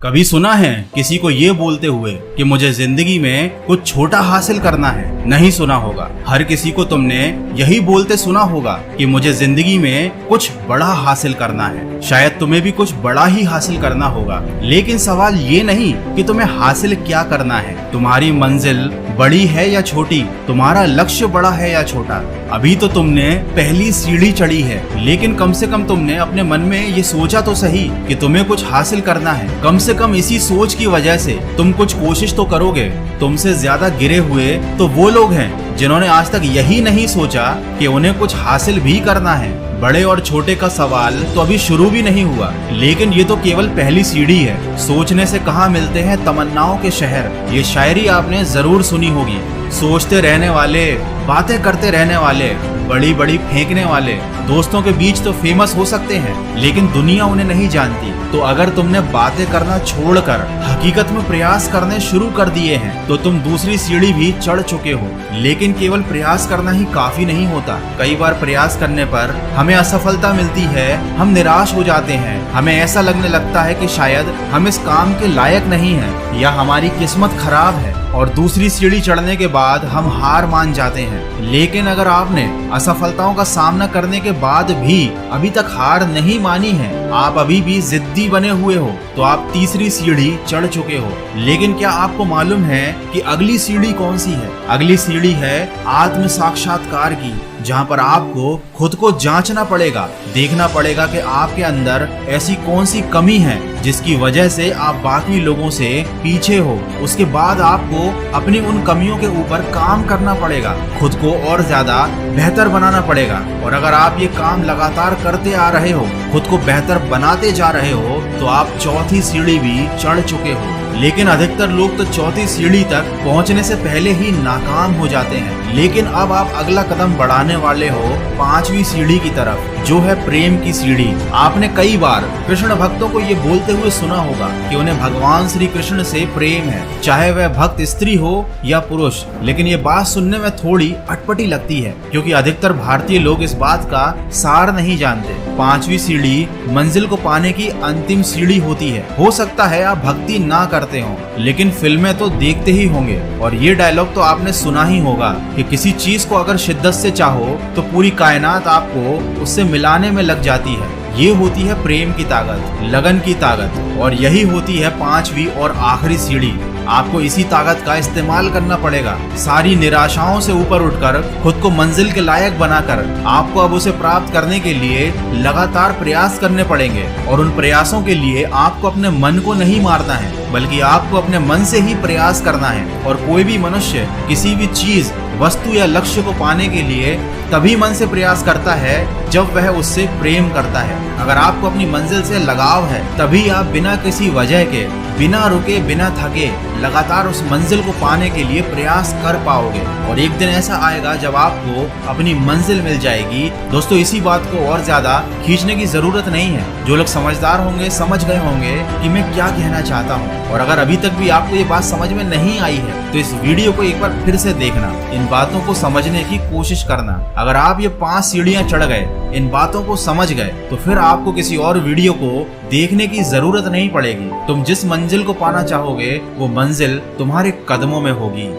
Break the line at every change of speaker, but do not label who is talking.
कभी सुना है किसी को ये बोलते हुए कि मुझे जिंदगी में कुछ छोटा हासिल करना है? नहीं सुना होगा। हर किसी को तुमने यही बोलते सुना होगा कि मुझे जिंदगी में कुछ बड़ा हासिल करना है। शायद तुम्हें भी कुछ बड़ा ही हासिल करना होगा, लेकिन सवाल ये नहीं कि तुम्हें हासिल क्या करना है। तुम्हारी मंजिल बड़ी है या छोटी, तुम्हारा लक्ष्य बड़ा है या छोटा, अभी तो तुमने पहली सीढ़ी चढ़ी है, लेकिन कम से कम तुमने अपने मन में ये सोचा तो सही कि तुम्हें कुछ हासिल करना है। कम से कम इसी सोच की वजह से तुम कुछ कोशिश तो करोगे। तुमसे ज्यादा गिरे हुए तो वो लोग हैं जिन्होंने आज तक यही नहीं सोचा कि उन्हें कुछ हासिल भी करना है। बड़े और छोटे का सवाल तो अभी शुरू भी नहीं हुआ, लेकिन ये तो केवल पहली सीढ़ी है। सोचने से कहाँ मिलते हैं तमन्नाओं के शहर, ये शायरी आपने जरूर सुनी होगी। सोचते रहने वाले, बातें करते रहने वाले, बड़ी बड़ी फेंकने वाले दोस्तों के बीच तो फेमस हो सकते हैं, लेकिन दुनिया उन्हें नहीं जानती। तो अगर तुमने बातें करना छोड़कर हकीकत में प्रयास करने शुरू कर दिए हैं तो तुम दूसरी सीढ़ी भी चढ़ चुके हो। लेकिन केवल प्रयास करना ही काफी नहीं होता। कई बार प्रयास करने पर हमें असफलता मिलती है, हम निराश हो जाते हैं, हमें ऐसा लगने लगता है कि शायद हम इस काम के लायक नहीं हैं या हमारी किस्मत खराब है, और दूसरी सीढ़ी चढ़ने के बाद हम हार मान जाते हैं। लेकिन अगर आपने असफलताओं का सामना करने के बाद भी अभी तक हार नहीं मानी है, आप अभी भी जिद्दी बने हुए हो, तो आप तीसरी सीढ़ी चढ़ चुके हो। लेकिन क्या आपको मालूम है कि अगली सीढ़ी कौन सी है? अगली सीढ़ी है आत्म साक्षात्कार की, जहाँ पर आपको खुद को जांचना पड़ेगा, देखना पड़ेगा कि आपके अंदर ऐसी कौन सी कमी है जिसकी वजह से आप बाकी लोगों से पीछे हो। उसके बाद आपको अपनी उन कमियों के ऊपर काम करना पड़ेगा, खुद को और ज्यादा बेहतर बनाना पड़ेगा। और अगर आप ये काम लगातार करते आ रहे हो, खुद को बेहतर बनाते जा रहे हो, तो आप चौथी सीढ़ी भी चढ़ चुके हो। लेकिन अधिकतर लोग तो चौथी सीढ़ी तक पहुंचने से पहले ही नाकाम हो जाते हैं। लेकिन अब आप अगला कदम बढ़ाने वाले हो पांचवी सीढ़ी की तरफ, जो है प्रेम की सीढ़ी। आपने कई बार कृष्ण भक्तों को ये बोलते हुए सुना होगा कि उन्हें भगवान श्री कृष्ण से प्रेम है, चाहे वह भक्त स्त्री हो या पुरुष। लेकिन ये बात सुनने में थोड़ी अटपटी लगती है, क्योंकि अधिकतर भारतीय लोग इस बात का सार नहीं जानते। पांचवी सीढ़ी मंजिल को पाने की अंतिम सीढ़ी होती है। हो सकता है आप भक्ति ना करते हो, लेकिन फिल्में तो देखते ही होंगे, और ये डायलॉग तो आपने सुना ही होगा कि किसी चीज को अगर शिद्दत से चाहो तो पूरी कायनात आपको उससे मिलाने में लग जाती है। ये होती है प्रेम की ताकत, लगन की ताकत, और यही होती है पांचवी और आखिरी सीढ़ी। आपको इसी ताकत का इस्तेमाल करना पड़ेगा। सारी निराशाओं से ऊपर उठकर खुद को मंजिल के लायक बनाकर आपको अब उसे प्राप्त करने के लिए लगातार प्रयास करने पड़ेंगे। और उन प्रयासों के लिए आपको अपने मन को नहीं मारना है, बल्कि आपको अपने मन से ही प्रयास करना है। और कोई भी मनुष्य किसी भी चीज, वस्तु या लक्ष्य को पाने के लिए तभी मन से प्रयास करता है जब वह उससे प्रेम करता है। अगर आपको अपनी मंजिल से लगाव है, तभी आप बिना किसी वजह के, बिना रुके, बिना थके लगातार उस मंजिल को पाने के लिए प्रयास कर पाओगे। और एक दिन ऐसा आएगा जब आपको अपनी मंजिल मिल जाएगी। दोस्तों, इसी बात को और ज्यादा खींचने की जरूरत नहीं है। जो लोग समझदार होंगे समझ गए होंगे कि मैं क्या कहना चाहता हूँ। और अगर अभी तक भी आपको ये बात समझ में नहीं आई है, तो इस वीडियो को एक बार फिर से देखना, इन बातों को समझने की कोशिश करना। अगर आप ये 5 सीढ़ियां चढ़ गए, इन बातों को समझ गए, तो फिर आपको किसी और वीडियो को देखने की जरूरत नहीं पड़ेगी। तुम जिस मंजिल को पाना चाहोगे, वो मंजिल तुम्हारे कदमों में होगी।